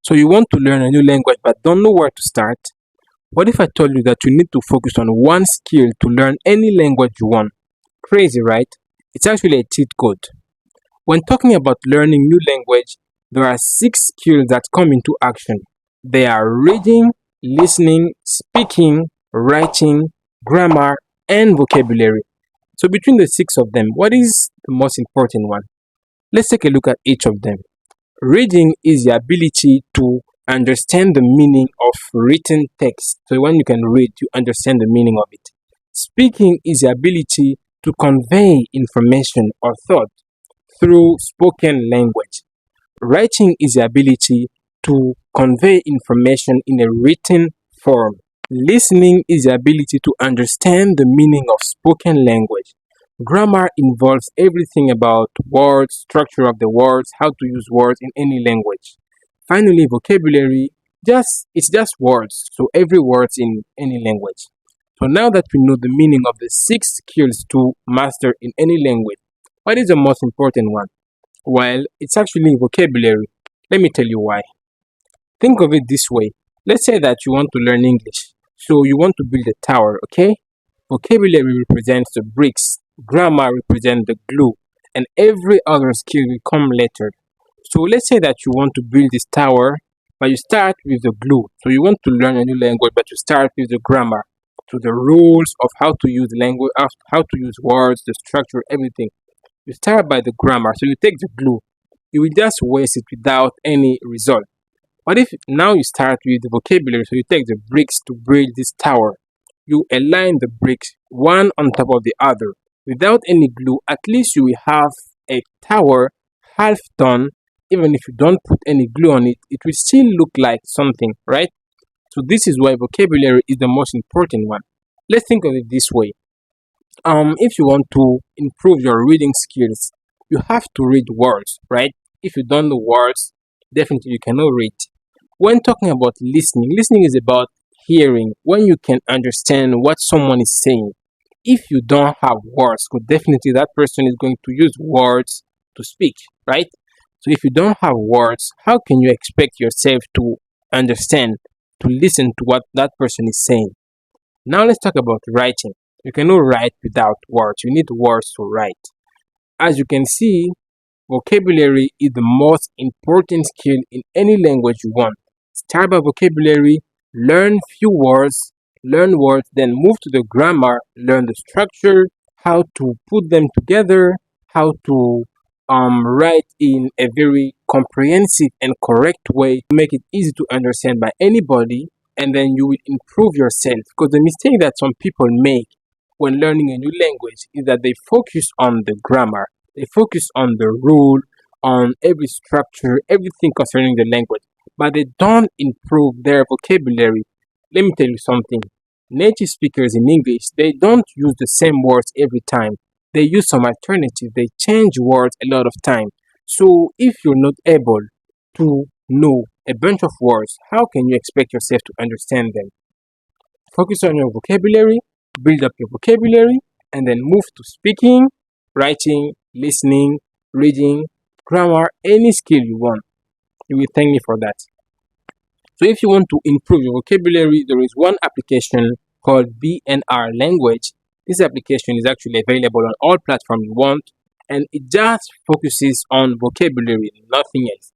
So you want to learn a new language but don't know where to start? What if I told you that you need to focus on one skill to learn any language you want? Crazy, right? It's actually a cheat code. When talking about learning new language, there are 6 skills that come into action. They are reading, listening, speaking, writing, grammar, and vocabulary. So between the 6 of them, what is the most important one? Let's take a look at each of them. Reading is the ability to understand the meaning of written text. So when you can read, you understand the meaning of it. Speaking is the ability to convey information or thought through spoken language. Writing is the ability to convey information in a written form. Listening is the ability to understand the meaning of spoken language. Grammar involves everything about words, structure of the words, how to use words in any language. Finally, vocabulary, it's just words, so every word in any language. So now that we know the meaning of the 6 skills to master in any language, what is the most important one? Well, it's actually vocabulary. Let me tell you why. Think of it this way. Let's say that you want to learn English. So you want to build a tower, okay? Vocabulary represents the bricks, grammar represents the glue, and every other skill will come later. So let's say that you want to build this tower, but you start with the glue. So you want to learn a new language, but you start with the grammar. So the rules of how to use language, how to use words, the structure, everything. You start by the grammar. So you take the glue. You will just waste it without any result. What if now you start with the vocabulary? So you take the bricks to build this tower. You align the bricks one on top of the other. Without any glue, at least you will have a tower half done. Even if you don't put any glue on it, it will still look like something, right? So this is why vocabulary is the most important one. Let's think of it this way. If you want to improve your reading skills, you have to read words, right? If you don't know words, definitely you cannot read. When talking about listening is about hearing, when you can understand what someone is saying. If you don't have words, so definitely that person is going to use words to speak, right? So if you don't have words, how can you expect yourself to understand, to listen to what that person is saying? Now let's talk about writing. You cannot write without words. You need words to write. As you can see, vocabulary is the most important skill in any language you want. Start by vocabulary, learn few words, then move to the grammar, learn the structure, how to put them together, how to write in a very comprehensive and correct way to make it easy to understand by anybody, and then you will improve yourself. Because the mistake that some people make when learning a new language is that they focus on the grammar, they focus on the rule, on every structure, everything concerning the language, but they don't improve their vocabulary. Let me tell you something. Native speakers in English, they don't use the same words every time. They use some alternative. They change words a lot of time. So if you're not able to know a bunch of words, how can you expect yourself to understand them? Focus on your vocabulary, build up your vocabulary, and then move to speaking, writing, listening, reading, grammar, any skill you want. You will thank me for that. So if you want to improve your vocabulary, there is one application called BNR Language. This application is actually available on all platforms you want, and it just focuses on vocabulary, nothing else.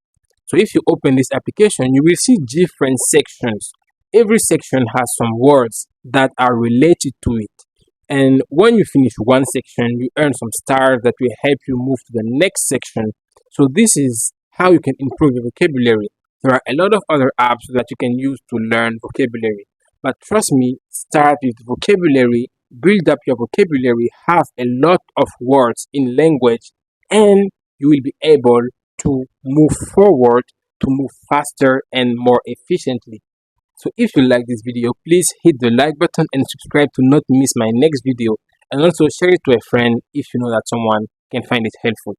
So if you open this application, you will see different sections. Every section has some words that are related to it. And when you finish one section, you earn some stars that will help you move to the next section. So this is how you can improve your vocabulary. There are a lot of other apps that you can use to learn vocabulary. But trust me, start with vocabulary, build up your vocabulary, have a lot of words in language, and you will be able to move forward, to move faster and more efficiently. So if you like this video, please hit the like button and subscribe to not miss my next video, and also share it to a friend if you know that someone can find it helpful.